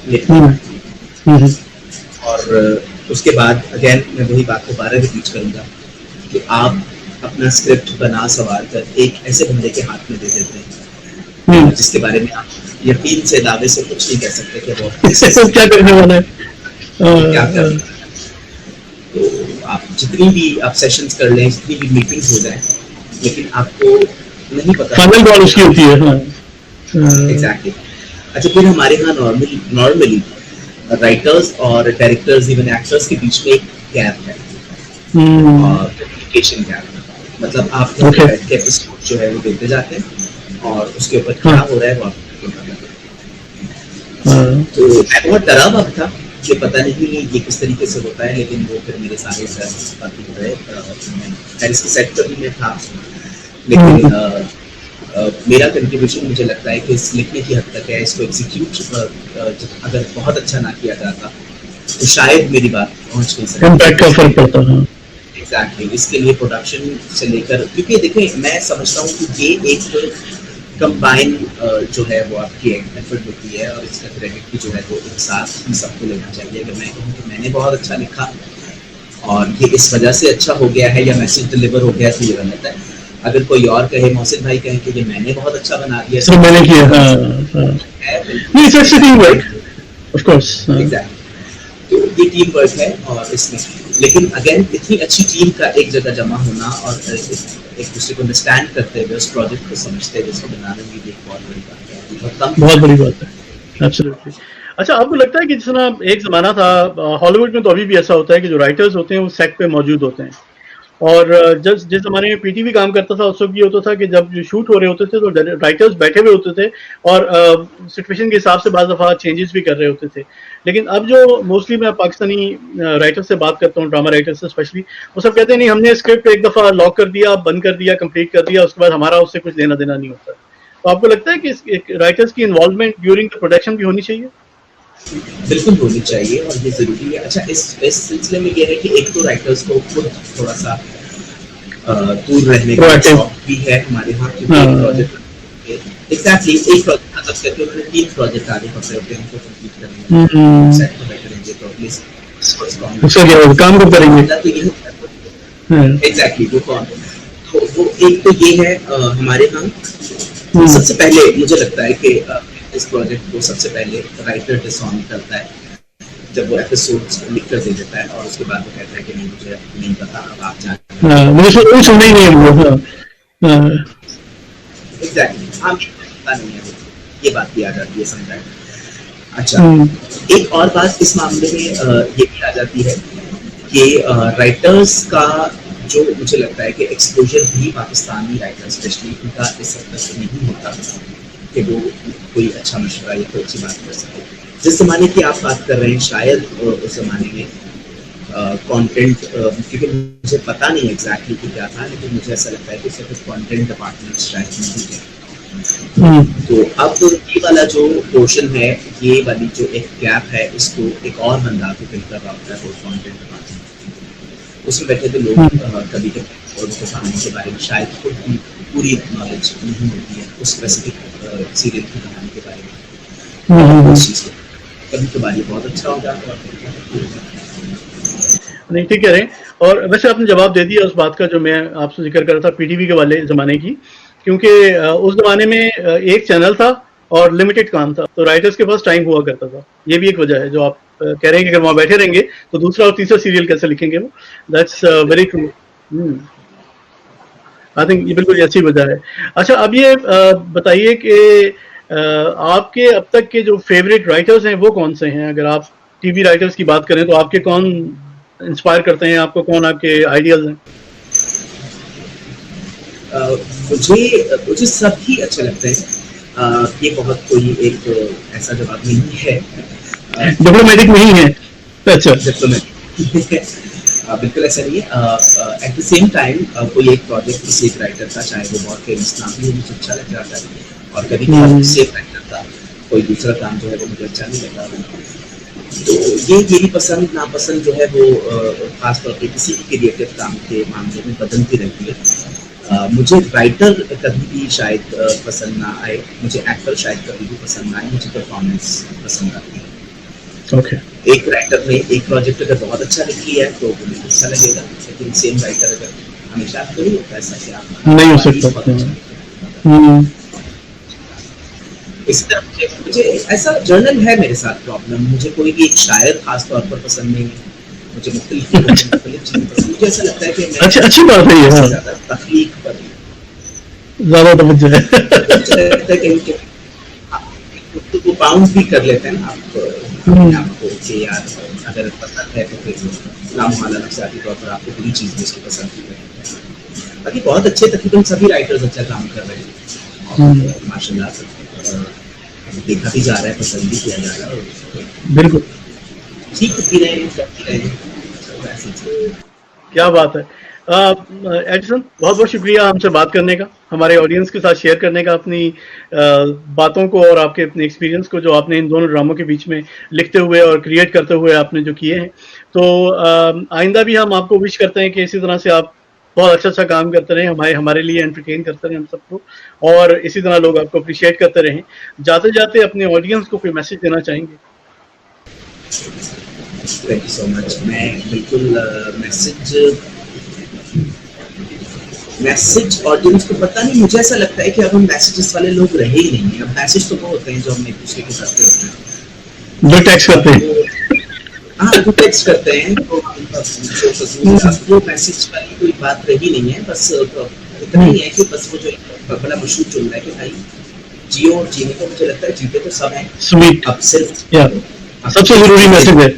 Speaker 1: लिखता है और उसके बाद अगेन मैं वही बात को 12 रिपीट करूंगा कि आप अपना स्क्रिप्ट बना सवार कर एक ऐसे बंदे के हाथ में दे देते हैं जिसके बारे में आप यकीन से दावे से कुछ नहीं कह सकते कि वो
Speaker 2: क्या करने वाला है,
Speaker 1: क्या कर। तो आप जितनी भी आप सेशंस कर लें, जितनी भी मीटिंग्स हो जाए, लेकिन आपको नहीं पता
Speaker 2: फाइनल बॉल उसकी होती है।
Speaker 1: एग्जैक्टली। अच्छा, फिर हमारे यहाँ नॉर्मली राइटर्स और डायरेक्टर्स इवन एक्टर्स के बीच में एक गैप है और कम्युनिकेशन गैप। मतलब आप एपिसोड जो है वो देखते जाते हैं और उसके ऊपर क्या हो रहा है वो आपको पता लगता है। तो मैं बहुत डरा हुआ था कि पता नहीं ये किस तरीके से होता है, लेकिन वो फिर मेरे सारे बात हो गए। पेरिस के सेट पर भी मैं था, लेकिन मेरा कंट्रीब्यूशन मुझे लगता है कि इस लिखने की हद तक है। इसको एग्जीक्यूट अगर बहुत अच्छा ना किया जाता तो शायद मेरी बात पहुंच नहीं सकती।
Speaker 2: इम्पैक्ट का फर्क पड़ता है।
Speaker 1: एग्जैक्टली, इसके लिए प्रोडक्शन से लेकर, क्योंकि देखें मैं समझता हूँ कि ये एक कंबाइन जो है वो आपकी एफर्ट होती है, और इसका क्रेडिट भी जो है वो एक साथ ही सबको लेना चाहिए। अगर मैं कहूँ कि मैंने बहुत अच्छा लिखा और ये इस वजह से अच्छा हो गया है या मैसेज डिलीवर हो गया तो ये गलत है। अगर कोई और कहे, मोहसिन भाई कहें कि ये मैंने बहुत अच्छा बना दिया,
Speaker 2: सब मैंने किया, नहीं it's a team work of course.
Speaker 1: Exactly, तो ये टीम वर्क है। और इसमें लेकिन अगेन इतनी अच्छी टीम का एक जगह जमा होना और एक दूसरे को अंडरस्टैंड करते हुए उस प्रोजेक्ट को समझते हुए इसको बनाने में भी एक बहुत बड़ी बात है,
Speaker 2: बहुत बड़ी बात है। एब्सोल्युटली। अच्छा, आपको लगता है कि जिस तरह एक जमाना था, हॉलीवुड में तो अभी भी ऐसा होता है कि जो राइटर्स होते हैं वो सेट पे मौजूद होते हैं, और जिस जमाने में पीटीवी काम करता था उस वक्त ये होता था कि जब शूट हो रहे होते थे तो राइटर्स बैठे हुए होते थे और सिचुएशन के हिसाब से बाज़ दफ़ा चेंजेस भी कर रहे होते थे। लेकिन अब जो मोस्टली मैं पाकिस्तानी राइटर से बात करता हूँ, ड्रामा राइटर से स्पेशली, वो सब कहते हैं नहीं हमने स्क्रिप्ट एक दफ़ा लॉक कर दिया, बंद कर दिया, कंप्लीट कर दिया, उसके बाद हमारा उससे कुछ लेना देना नहीं होता। तो आपको लगता है कि राइटर्स की इन्वॉल्वमेंट ड्यूरिंग द प्रोडक्शन भी होनी चाहिए?
Speaker 1: बिल्कुल होनी चाहिए और ये जरूरी है। अच्छा, इस सिलसिले में ये है कि एक तो राइटर्स को खुद थोड़ा सा दूर रहने का शौक भी है हमारे यहाँ, क्योंकि एक प्रोजेक्ट एग्जैक्टली एक प्रोजेक्ट खत्म करके उन्होंने 3 प्रोजेक्ट आगे पकड़े होते हैं, उनको कंप्लीट करने सेट पे बैठे रहेंगे तो एटलीस्ट
Speaker 2: उसका क्या काम को करेंगे।
Speaker 1: एग्जैक्टली, वो कौन, तो वो एक तो ये है हमारे यहाँ। सबसे पहले मुझे लगता है कि इस प्रोजेक्ट को सबसे पहले राइटर डिसऑन करता है जब वो एपिसोड्स लिख कर दे देता है, और उसके बाद वो कहता है कि नहीं मुझे नहीं पता, अब आप जाने।
Speaker 2: मुझे सुनना ही नहीं है।
Speaker 1: एग्जैक्टली, हाँ पता नहीं है, ये बात भी आ जाती है समटाइम। अच्छा, एक और बात इस मामले में ये भी आ जाती है कि राइटर्स का जो मुझे लगता है कि एक्सपोजर भी पाकिस्तानी राइटर्स स्पेशली उनका इस हद तक नहीं होता कि वो कोई अच्छा मशवरा या कोई अच्छी बात कर सके। जिस ज़माने की आप बात कर रहे हैं शायद उस ज़माने में कंटेंट, क्योंकि मुझे पता नहीं एग्जैक्टली कि क्या था, लेकिन मुझे ऐसा लगता है कि सिर्फ कंटेंट डिपार्टमेंट शायद नहीं थे। तो अब ये वाला जो पोर्शन है, ये वाली जो एक गैप है, इसको एक और बंदा को फिल कर रहा होता है वो कंटेंट डिपार्टमेंट। उसमें बैठे थे लोग कभी कभी उनको कहानी के बारे में शायद खुद की पूरी नॉलेज नहीं होती है उस स्पेसिफिक सीरियल की कहानी के बारे में, उस चीज़ को कभी कभार ये बहुत अच्छा हो जाता है।
Speaker 2: नहीं, ठीक कह रहे हैं। और वैसे आपने जवाब दे दिया उस बात का जो मैं आपसे जिक्र कर रहा था पीटीवी के वाले ज़माने की, क्योंकि उस ज़माने में एक चैनल था और लिमिटेड काम था, तो राइटर्स के पास टाइम हुआ करता था। ये भी एक वजह है जो आप कह रहे हैं कि अगर वहाँ बैठे रहेंगे तो दूसरा और तीसरा सीरियल कैसे लिखेंगे वो। That's very true. I think ये बिल्कुल अच्छी वजह है। अच्छा, अब ये बताइए कि आपके अब तक के जो फेवरेट राइटर्स हैं वो कौन से हैं? अगर आप टीवी राइटर्स की बात करें तो आपके कौन इंस्पायर करते हैं, आपको कौन आपके आइडियाज हैं?
Speaker 1: मुझे सब ही अच्छे लगते हैं। ये बहुत कोई एक ऐसा जवाब नहीं है,
Speaker 2: डिप्लोमेटिक नहीं है। अच्छा,
Speaker 1: डिप्लोमेटिक बिल्कुल ऐसा नहीं है। एट द सेम टाइम कोई एक प्रोजेक्ट किसी एक राइटर का, चाहे वो बहुत फेमस नाम भी मुझे अच्छा लग जाता है, और कभी किसी एक राइटर का कोई दूसरा काम जो है वो मुझे अच्छा नहीं लगता। तो ये मेरी पसंद नापसंद जो है वो खासतौर पर किसी भी क्रिएटिव काम के मामले में बदलती रहती है। मुझे राइटर कभी भी शायद पसंद ना आए, मुझे एक्टर शायद कभी भी पसंद ना आए, मुझे परफॉर्मेंस पसंद आती है।
Speaker 2: Okay.
Speaker 1: एक राइटर ने एक प्रोजेक्ट अगर बहुत अच्छा लिख लिया है तो वो मुझे अच्छा लगेगा, लेकिन सेम राइटर अगर हमेशा तो नहीं होता ऐसा कि आप
Speaker 2: नहीं हो सकता।
Speaker 1: इसी तरह मुझे ऐसा जर्नल है मेरे साथ प्रॉब्लम, मुझे कोई भी एक शायर खास तौर पर पसंद नहीं है, मुझे मुख्तलिफ चीज़ें पसंद। मुझे ऐसा लगता है कि मैं
Speaker 2: अच्छी बात है ये,
Speaker 1: ज़्यादा तख्लीक पर
Speaker 2: ज़्यादा तवज्जो है।
Speaker 1: मुझे लगता है कि खुद को बाउंस भी कर लेते हैं आपको कि यार अगर पसंद है तो फिर नामुमाला नफ्सियाती तौर पर आपको बुरी चीज़ भी उसकी पसंद की है। बाकी बहुत अच्छे तकरीबन सभी राइटर्स अच्छा काम कर रहे हैं और माशाल्लाह देखा भी जा रहा है, पसंद भी किया जा रहा है, और
Speaker 2: बिल्कुल
Speaker 1: ठीक भी रहे हैं, कर भी रहे हैं, तो ऐसी चीज़।
Speaker 2: क्या बात है। एडिसन, बहुत बहुत शुक्रिया हमसे बात करने का, हमारे ऑडियंस के साथ शेयर करने का अपनी बातों को और आपके अपने एक्सपीरियंस को जो आपने इन दोनों ड्रामों के बीच में लिखते हुए और क्रिएट करते हुए आपने जो किए हैं। तो आइंदा भी हम आपको विश करते हैं कि इसी तरह से आप बहुत अच्छा अच्छा काम करते रहें, हमारे हमारे लिए एंटरटेन करते रहें हम सबको, और इसी तरह लोग आपको अप्रिशिएट करते रहें। जाते जाते अपने ऑडियंस को कोई मैसेज देना चाहेंगे?
Speaker 1: Thank you so much. मैं बिल्कुल मैसेज ऑडियंस को पता नहीं, मुझे ऐसा लगता है कि अब हम मैसेजेस वाले लोग रहे ही नहीं हैं। अब मैसेज तो वो होते हैं जो हम एक दूसरे को करते होते हैं,
Speaker 2: जो टेक्स्ट करते हैं।
Speaker 1: हाँ जो टेक्स्ट करते हैं, तो वो मैसेज वाली कोई बात रही नहीं है। बस इतना ही है कि बस वो जो एक बड़ा मशहूर जुमला है कि भाई जियो, और जीने को मुझे लगता है जीते तो सब हैं,
Speaker 2: स्वीट,
Speaker 1: अब सिर्फ
Speaker 2: सबसे जरूरी मैसेज है।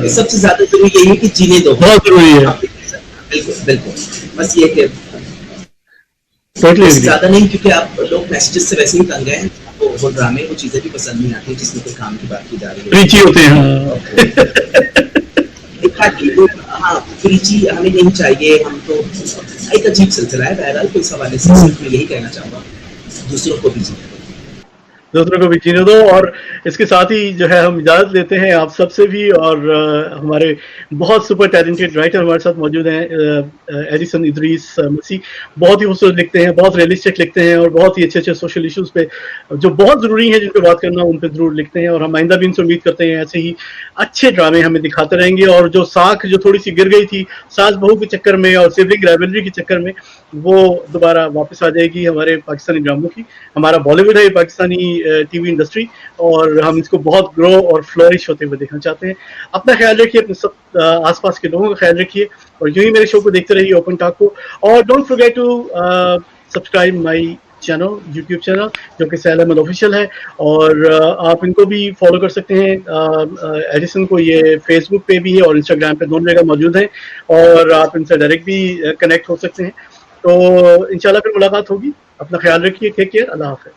Speaker 1: सबसे ज्यादा जरूरी यही है कि जीने दो,
Speaker 2: बहुत जरूरी है।
Speaker 1: बिल्कुल बिल्कुल, बस ये कि
Speaker 2: टोटली
Speaker 1: ज्यादा नहीं, क्योंकि आप लोग मैसेजेस से वैसे ही तंग हैं, वो ड्रामे वो चीजें भी पसंद नहीं आती जिसमें कोई काम की बात की जा रही है,
Speaker 2: प्रीची होते हैं।
Speaker 1: हाँ प्रीची हमें नहीं चाहिए। हम तो एक अजीब सिलसिला है। बहरहाल तो इस हवाले से सिर्फ मैं यही कहना चाहूँगा, दूसरों को भी जीने दो,
Speaker 2: दूसरों को भी जीने दो। और इसके साथ ही जो है हम इजाज़त लेते हैं आप सबसे भी, और हमारे बहुत सुपर टैलेंटेड राइटर हमारे साथ मौजूद हैं, एडिसन इदरीस मसीह, बहुत ही खूबसूरत लिखते हैं, बहुत रियलिस्टिक लिखते हैं, और बहुत ही अच्छे अच्छे सोशल इश्यूज़ पे जो बहुत ज़रूरी है जिन पे बात करना, उन पे ज़रूर लिखते हैं। और हम आइंदा भी इनसे उम्मीद करते हैं ऐसे ही अच्छे ड्रामे हमें दिखाते रहेंगे, और जो साख जो थोड़ी सी गिर गई थी सास बहू के चक्कर में और सिबलिंग राइवलरी के चक्कर में, वो दोबारा वापस आ जाएगी हमारे पाकिस्तानी ड्रामों की। हमारा बॉलीवुड है पाकिस्तानी टीवी इंडस्ट्री, और हम इसको बहुत ग्रो और फ्लोरिश होते हुए देखना चाहते हैं। अपना ख्याल रखिए, अपने सब आसपास के लोगों का ख्याल रखिए, और यूं ही मेरे शो को देखते रहिए, ओपन टॉक को। और don't forget to subscribe my channel, YouTube channel, जो कि सैल अहमद ऑफिशियल है, और आप इनको भी फॉलो कर सकते हैं। एडिसन को ये फेसबुक पे भी है और इंस्टाग्राम पे, दोनों जगह मौजूद है, और आप इनसे डायरेक्ट भी कनेक्ट हो सकते हैं। तो इंशाल्लाह फिर मुलाकात होगी। अपना ख्याल रखिए, टेक केयर, अल्लाह हाफिज।